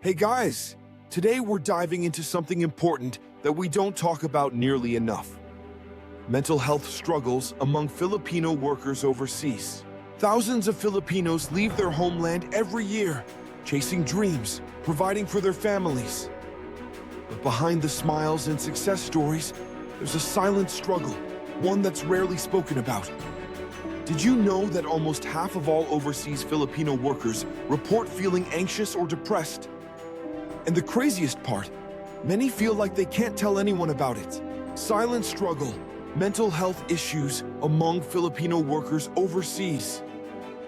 Hey guys, today we're diving into something important that we don't talk about nearly enough. Mental health struggles among Filipino workers overseas. Thousands of Filipinos leave their homeland every year, chasing dreams, providing for their families. But behind the smiles and success stories, there's a silent struggle, one that's rarely spoken about. Did you know that almost half of all overseas Filipino workers report feeling anxious or depressed? And the craziest part, many feel like they can't tell anyone about it. Silent struggle, mental health issues among Filipino workers overseas.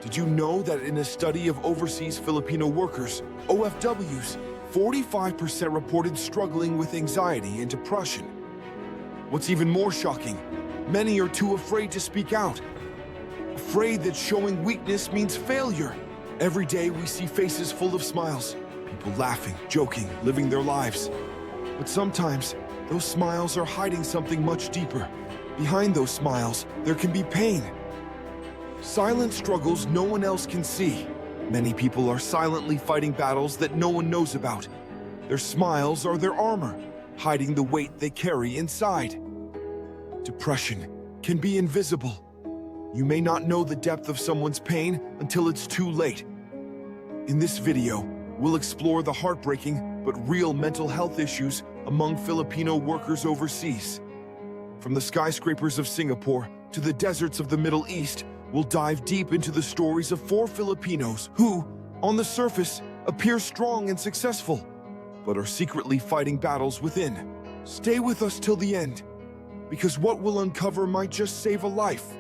Did you know that in a study of overseas Filipino workers, OFWs, 45% reported struggling with anxiety and depression? What's even more shocking, many are too afraid to speak out. Afraid that showing weakness means failure. Every day we see faces full of smiles, people laughing, joking, living their lives. But sometimes, those smiles are hiding something much deeper. Behind those smiles, there can be pain. Silent struggles no one else can see. Many people are silently fighting battles that no one knows about. Their smiles are their armor, hiding the weight they carry inside. Depression can be invisible. You may not know the depth of someone's pain until it's too late. In this video, we'll explore the heartbreaking but real mental health issues among Filipino workers overseas. From the skyscrapers of Singapore to the deserts of the Middle East, we'll dive deep into the stories of 4 Filipinos who, on the surface, appear strong and successful, but are secretly fighting battles within. Stay with us till the end, because what we'll uncover might just save a life.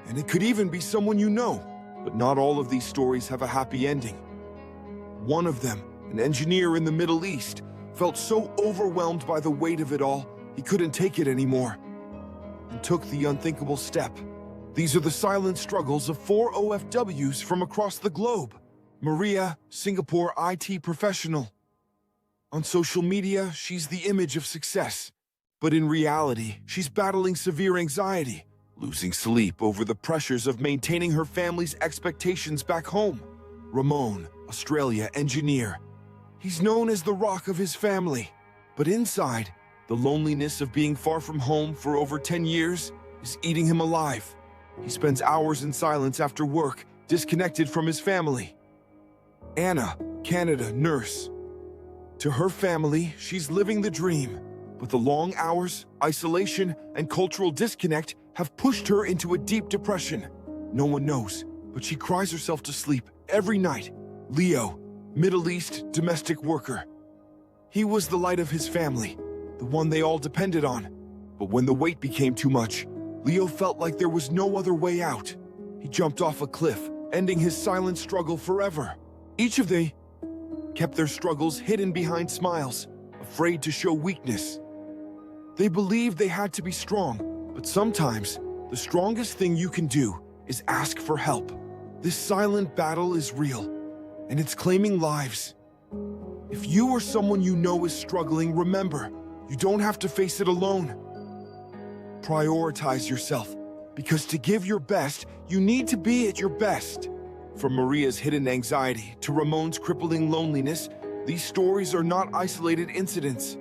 And it could even be someone you know. But not all of these stories have a happy ending. One of them, an engineer in the Middle East, felt so overwhelmed by the weight of it all, he couldn't take it anymore, and took the unthinkable step. These are the silent struggles of 4 OFWs from across the globe. Maria, Singapore IT professional. On social media, she's the image of success. But in reality, she's battling severe anxiety, losing sleep over the pressures of maintaining her family's expectations back home. Ramon, Australia engineer. He's known as the rock of his family. But inside, the loneliness of being far from home for over 10 years is eating him alive. He spends hours in silence after work, disconnected from his family. Anna, Canada nurse. To her family, she's living the dream. But the long hours, isolation, and cultural disconnect have pushed her into a deep depression. No one knows, but she cries herself to sleep every night. Leo, Middle East domestic worker. He was the light of his family, the one they all depended on. But when the weight became too much, Leo felt like there was no other way out. He jumped off a cliff, ending his silent struggle forever. Each of them kept their struggles hidden behind smiles, afraid to show weakness. They believed they had to be strong, but sometimes the strongest thing you can do is ask for help. This silent battle is real, and it's claiming lives. If you or someone you know is struggling, remember, you don't have to face it alone. Prioritize yourself, because to give your best, you need to be at your best. From Maria's hidden anxiety to Ramon's crippling loneliness, these stories are not isolated incidents.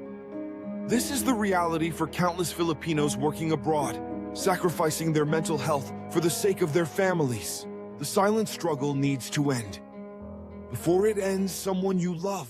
This is the reality for countless Filipinos working abroad, sacrificing their mental health for the sake of their families. The silent struggle needs to end. Before it ends, someone you love